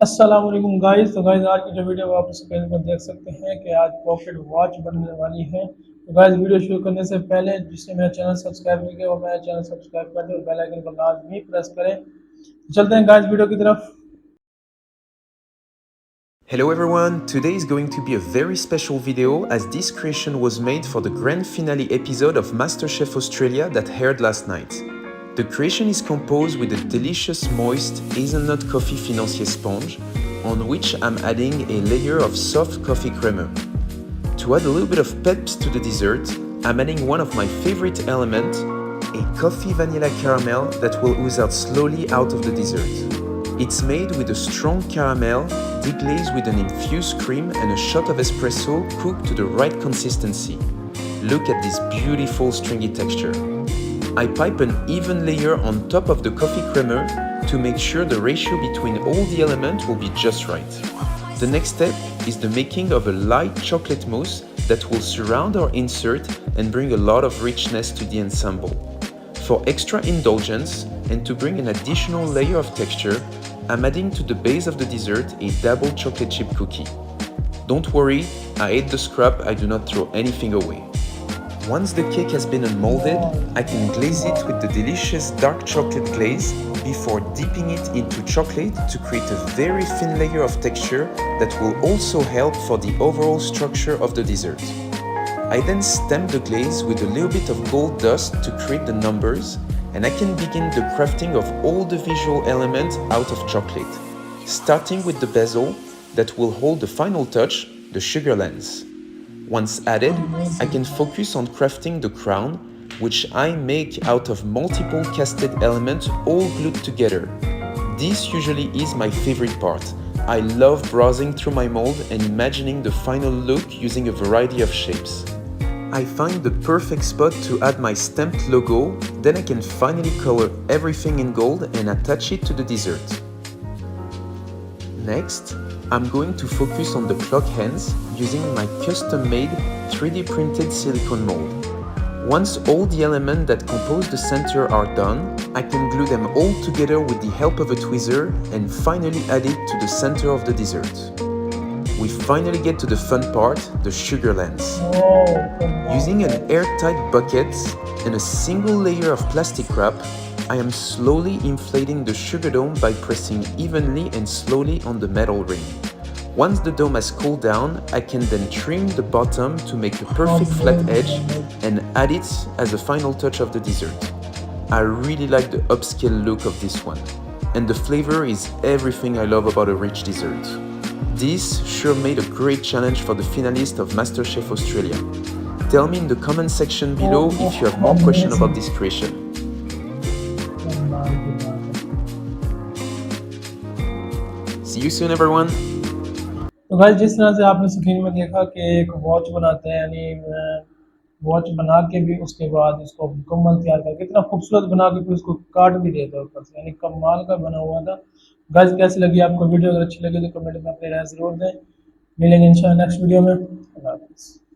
अस्सलाम वालेकुम गाइस। तो गाइस आज की जो वीडियो आप स्क्रीन पर देख सकते हैं कि आज पॉकेट वॉच बनने वाली है। तो गाइस वीडियो शुरू करने से पहले जिसने मेरा चैनल सब्सक्राइब नहीं किया वो मेरा चैनल सब्सक्राइब कर दे और बेल आइकन को लाजमी प्रेस करें। चलते हैं गाइस वीडियो की तरफ। Hello everyone, today is going to be a very special video as this creation was made for the grand finale episode of MasterChef Australia that aired last night. The creation is composed with a delicious moist hazelnut coffee financier sponge on which I'm adding a layer of soft coffee creamer. To add a little bit of peps to the dessert, I'm adding one of my favorite elements, a coffee vanilla caramel that will ooze out slowly out of the dessert. It's made with a strong caramel, deglazed with an infused cream and a shot of espresso cooked to the right consistency. Look at this beautiful stringy texture. I pipe an even layer on top of the coffee creamer to make sure the ratio between all the elements will be just right. The next step is the making of a light chocolate mousse that will surround our insert and bring a lot of richness to the ensemble. For extra indulgence and to bring an additional layer of texture, I'm adding to the base of the dessert a double chocolate chip cookie. Don't worry, I ate the scrap, I do not throw anything away. Once the cake has been unmolded, I can glaze it with the delicious dark chocolate glaze before dipping it into chocolate to create a very thin layer of texture that will also help for the overall structure of the dessert. I then stamp the glaze with a little bit of gold dust to create the numbers, and I can begin the crafting of all the visual elements out of chocolate, starting with the bezel that will hold the final touch, the sugar lens. Once added, I can focus on crafting the crown, which I make out of multiple casted elements all glued together. This usually is my favorite part. I love browsing through my mold and imagining the final look using a variety of shapes. I find the perfect spot to add my stamped logo, then I can finally color everything in gold and attach it to the dessert. Next, I'm going to focus on the clock hands using my custom-made 3D printed silicone mold. Once all the elements that compose the center are done, I can glue them all together with the help of a tweezer and finally add it to the center of the dessert. We finally get to the fun part, the sugar lens. Using an airtight bucket and a single layer of plastic wrap, I am slowly inflating the sugar dome by pressing evenly and slowly on the metal ring. Once the dome has cooled down, I can then trim the bottom to make a perfect flat edge and add it as a final touch of the dessert. I really like the upscale look of this one, and the flavor is everything I love about a rich dessert. This sure made a great challenge for the finalists of MasterChef Australia. Tell me in the comment section below if you have more questions about this creation. See you soon everyone! तो guys जिस तरह से आपने screen में देखा कि एक watch बनाते हैं, यानी वॉच बना के भी उसके बाद उसको मुकम्मल तैयार करके इतना खूबसूरत बना के फिर उसको काट भी देते हैं ऊपर से, यानी कमाल का बना हुआ था। गाइस कैसी लगी आपको वीडियो? अगर अच्छी लगी तो कमेंट में अपनी राय ज़रूर दें। मिलेंगे इंशाल्लाह नेक्स्ट वीडियो में। अल्लाह हाफ़िज़।